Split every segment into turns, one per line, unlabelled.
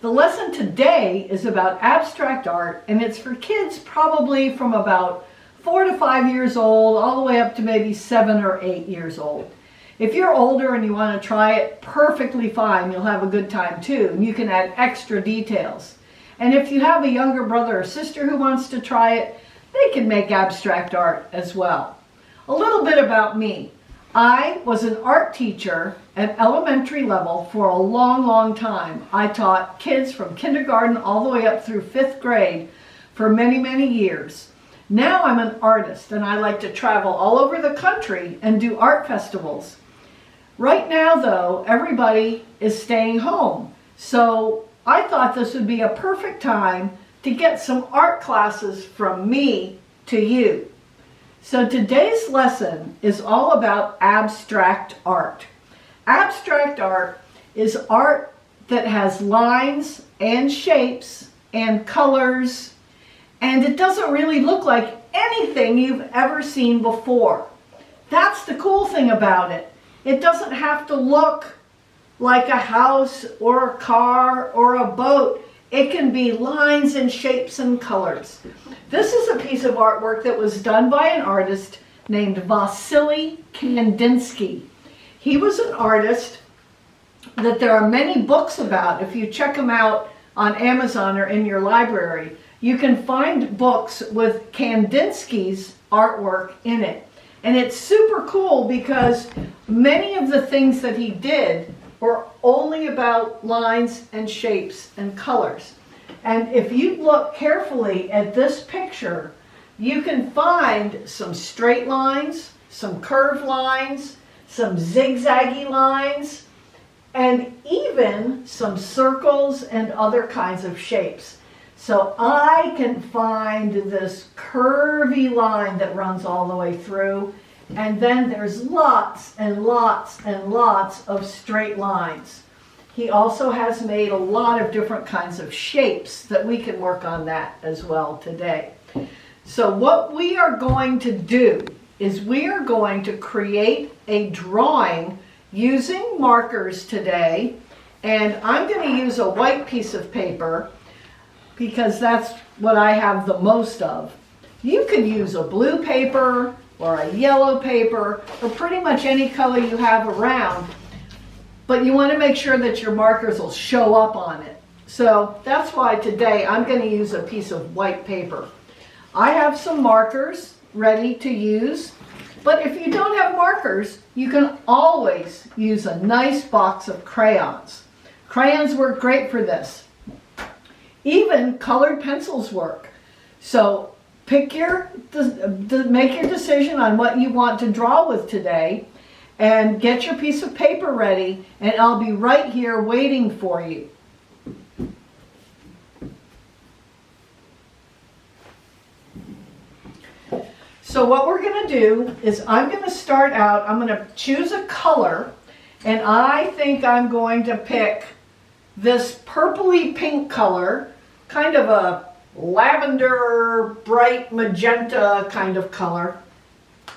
The lesson today is about abstract art, and it's for kids probably from about 4 to 5 years old, all the way up to maybe 7 or 8 years old. If you're older and you want to try it, perfectly fine. You'll have a good time too, and you can add extra details. And if you have a younger brother or sister who wants to try it, they can make abstract art as well. A little bit about me. I was an art teacher at elementary level for a long time. I taught kids from kindergarten all the way up through 5th grade for many years. Now I'm an artist, and I like to travel all over the country and do art festivals. Right now, though, everybody is staying home. So I thought this would be a perfect time to get some art classes from me to you. So today's lesson is all about abstract art. Abstract art is art that has lines and shapes and colors, and it doesn't really look like anything you've ever seen before. That's the cool thing about it. It doesn't have to look like a house or a car or a boat. It can be lines and shapes and colors. This is a piece of artwork that was done by an artist named Vasily Kandinsky. He was an artist that there are many books about. If you check them out on Amazon or in your library, you can find books with Kandinsky's artwork in it. And it's super cool because many of the things that he did were only about lines and shapes and colors. And if you look carefully at this picture, you can find some straight lines, some curved lines, some zigzaggy lines, and even some circles and other kinds of shapes. So I can find this curvy line that runs all the way through, and then there's lots and lots and lots of straight lines. He also has made a lot of different kinds of shapes that we can work on that as well today. So what we are going to do is we are going to create a drawing using markers today, and I'm going to use a white piece of paper because that's what I have the most of. You can use a blue paper or a yellow paper or pretty much any color you have around, but you want to make sure that your markers will show up on it. So that's why today I'm going to use a piece of white paper. I have some markers ready to use, but if you don't have markers, you can always use a nice box of crayons. Crayons work great for this. Even colored pencils work. So make your decision on what you want to draw with today, and get your piece of paper ready, and I'll be right here waiting for you. So what we're going to do is I'm going to start out, I'm going to choose a color, and I think I'm going to pick this purpley pink color, kind of a lavender, bright magenta kind of color.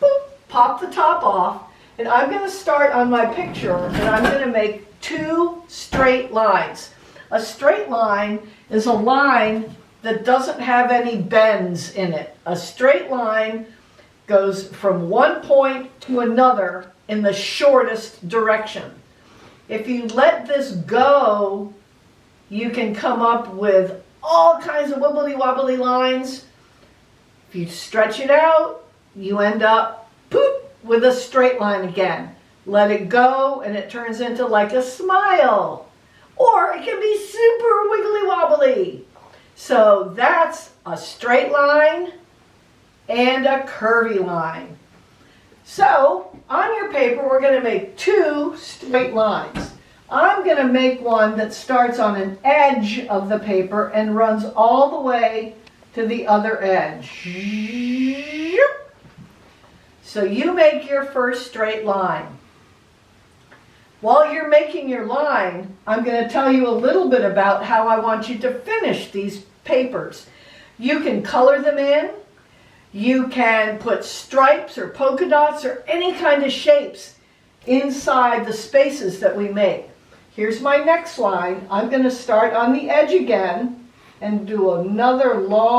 Boop, pop the top off, and I'm going to start on my picture, and I'm going to make 2 straight lines. A straight line is a line that doesn't have any bends in it. A straight line goes from one point to another in the shortest direction. If you let this go, you can come up with all kinds of wibbly wobbly lines. If you stretch it out, you end up poop with a straight line again. Let it go and it turns into like a smile. Or it can be super wiggly wobbly. So that's a straight line and a curvy line. So on your paper, we're going to make 2 straight lines. I'm going to make one that starts on an edge of the paper and runs all the way to the other edge. So you make your first straight line. While you're making your line, I'm going to tell you a little bit about how I want you to finish these papers. You can color them in. You can put stripes or polka dots or any kind of shapes inside the spaces that we make. Here's my next line. I'm going to start on the edge again and do another long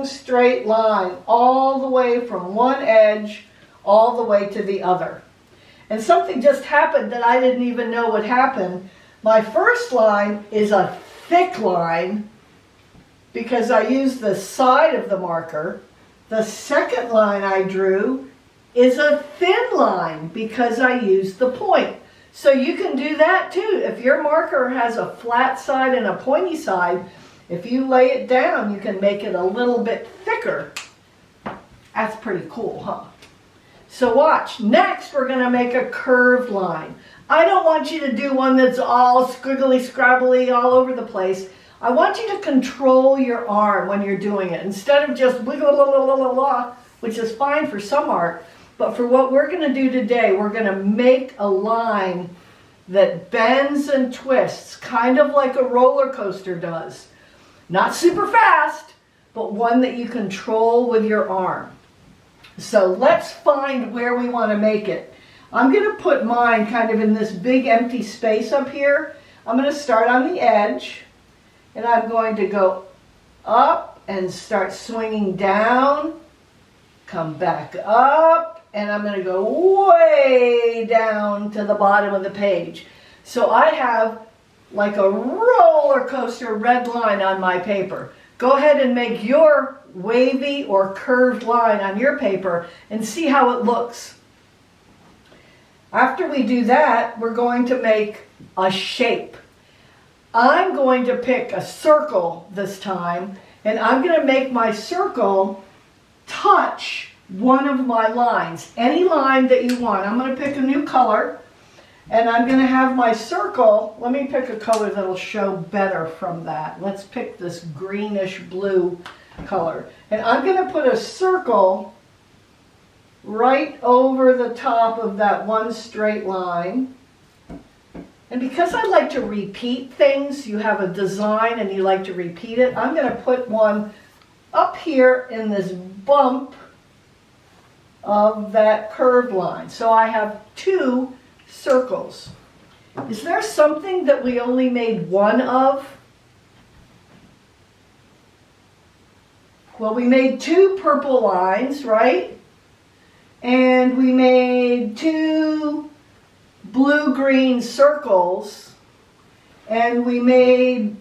straight line all the way from one edge all the way to the other. And something just happened that I didn't even know would happen. My first line is a thick line because I used the side of the marker. The second line I drew is a thin line because I used the point. So you can do that too. If your marker has a flat side and a pointy side, if you lay it down, you can make it a little bit thicker. That's pretty cool, huh? So watch. Next, we're going to make a curved line. I don't want you to do one that's all squiggly, scrabbly, all over the place. I want you to control your arm when you're doing it. Instead of just wiggle, la, la, la, la, la, which is fine for some art, but for what we're going to do today, we're going to make a line that bends and twists, kind of like a roller coaster does. Not super fast, but one that you control with your arm. So let's find where we want to make it. I'm going to put mine kind of in this big empty space up here. I'm going to start on the edge, and I'm going to go up and start swinging down, come back up, and I'm going to go way down to the bottom of the page. So I have like a roller coaster red line on my paper. Go ahead and make your wavy or curved line on your paper and see how it looks. After we do that, we're going to make a shape. I'm going to pick a circle this time, and I'm going to make my circle touch one of my lines, any line that you want. I'm going to pick a new color, and I'm going to have my circle. Let me pick a color that'll show better from that. Let's pick this greenish blue color. And I'm going to put a circle right over the top of that one straight line. And because I like to repeat things, you have a design and you like to repeat it, I'm going to put one up here in this bump of that curved line. So I have two circles. Is there something that we only made one of? Well, we made two purple lines, right? And we made two blue-green circles, and we made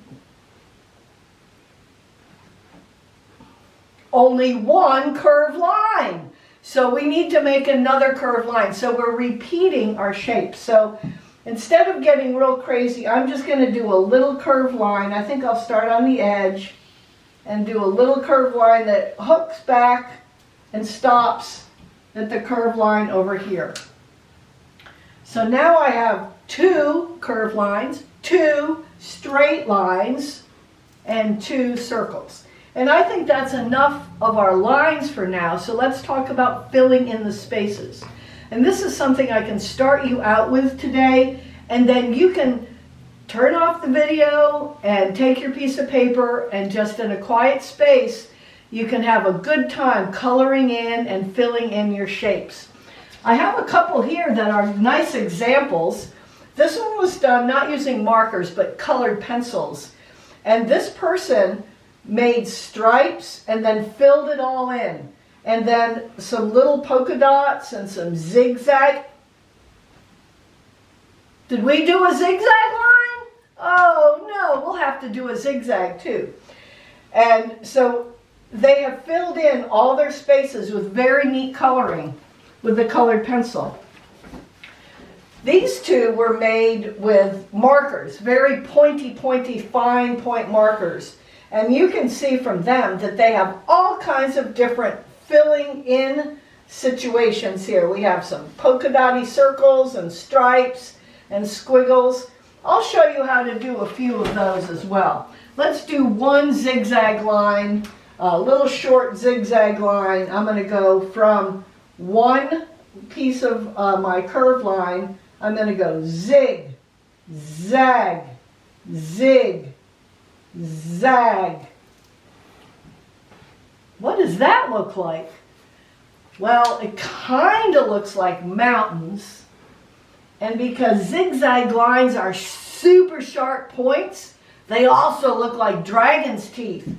only one curved line. So we need to make another curved line. So we're repeating our shape. So instead of getting real crazy, I'm just going to do a little curved line. I think I'll start on the edge and do a little curved line that hooks back and stops at the curved line over here. So now I have two curved lines, two straight lines, and two circles. And I think that's enough of our lines for now, so let's talk about filling in the spaces. And this is something I can start you out with today, and then you can turn off the video and take your piece of paper and just in a quiet space, you can have a good time coloring in and filling in your shapes. I have a couple here that are nice examples. This one was done not using markers, but colored pencils. And this person made stripes and then filled it all in. And then some little polka dots and some zigzag. Did we do a zigzag line? Oh no, we'll have to do a zigzag too. And so they have filled in all their spaces with very neat coloring with the colored pencil. These two were made with markers, very pointy, fine point markers. And you can see from them that they have all kinds of different filling in situations here. We have some polka dotty circles and stripes and squiggles. I'll show you how to do a few of those as well. Let's do one zigzag line, a little short zigzag line. I'm going to go from one piece of my curved line. I'm going to go zig, zag, zig, zag. What does that look like? Well, it kind of looks like mountains. And because zigzag lines are super sharp points, they also look like dragon's teeth.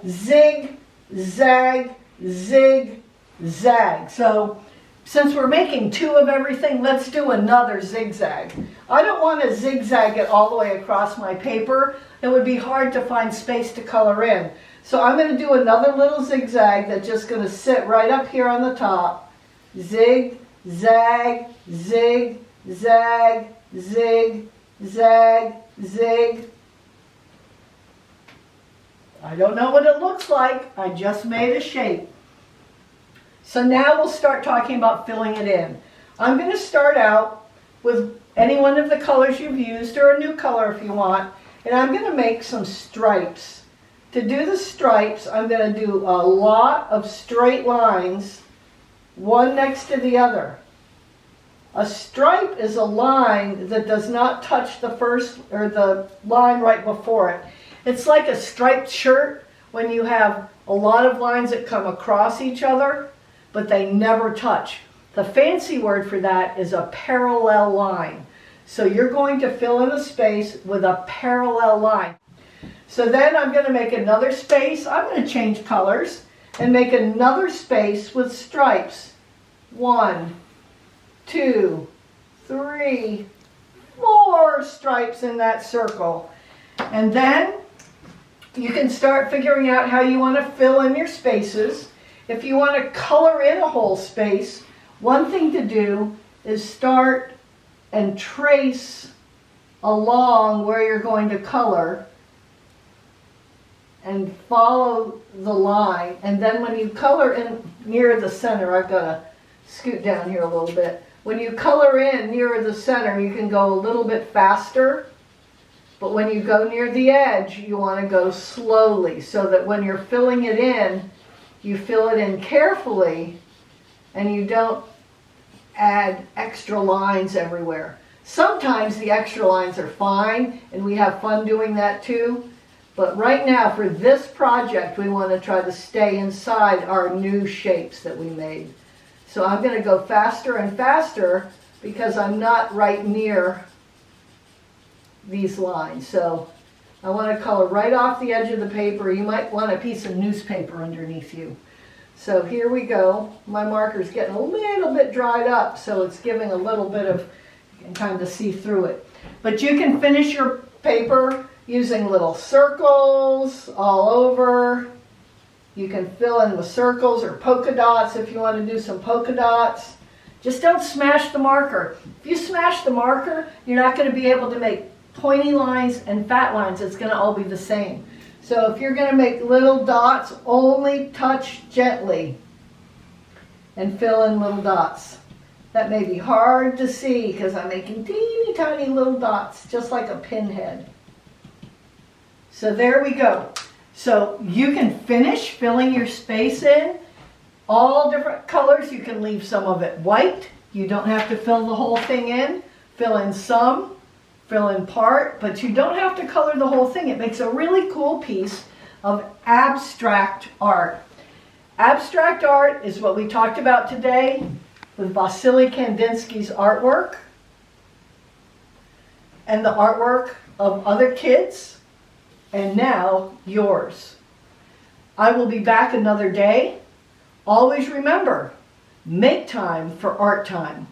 Zig, zag, zig, zag. So since we're making two of everything, let's do another zigzag. I don't want to zigzag it all the way across my paper. It would be hard to find space to color in. So I'm going to do another little zigzag that's just going to sit right up here on the top. Zig, zag, zig, zag, zig, zag, zig. I don't know what it looks like. I just made a shape. So now we'll start talking about filling it in. I'm going to start out with any one of the colors you've used, or a new color if you want, and I'm going to make some stripes. To do the stripes, I'm going to do a lot of straight lines, one next to the other. A stripe is a line that does not touch the first or the line right before it. It's like a striped shirt when you have a lot of lines that come across each other, but they never touch. The fancy word for that is a parallel line. So you're going to fill in a space with a parallel line. So then I'm going to make another space. I'm going to change colors and make another space with stripes. 1, 2, 3, 4 stripes in that circle. And then you can start figuring out how you want to fill in your spaces. If you want to color in a whole space, one thing to do is start and trace along where you're going to color and follow the line. And then when you color in near the center, I've got to scoot down here a little bit. When you color in near the center, you can go a little bit faster. But when you go near the edge, you want to go slowly so that when you're filling it in, you fill it in carefully and you don't add extra lines everywhere. Sometimes the extra lines are fine and we have fun doing that too. But right now for this project, we want to try to stay inside our new shapes that we made. So I'm going to go faster and faster because I'm not right near these lines. So I want to color right off the edge of the paper. You might want a piece of newspaper underneath you. So here we go. My marker's getting a little bit dried up, so it's giving a little bit of, you can kind of see through it. But you can finish your paper using little circles all over. You can fill in with circles or polka dots if you want to do some polka dots. Just don't smash the marker. If you smash the marker, you're not going to be able to make pointy lines and fat lines. It's going to all be the same. So if you're going to make little dots, only touch gently and fill in little dots. That may be hard to see because I'm making teeny tiny little dots, just like a pinhead. So there we go. So you can finish filling your space in all different colors. You can leave some of it white. You don't have to fill the whole thing in. Fill in some. Fill in part, but you don't have to color the whole thing. It makes a really cool piece of abstract art. Abstract art is what we talked about today with Vasily Kandinsky's artwork and the artwork of other kids, and now yours. I will be back another day. Always remember, make time for art time.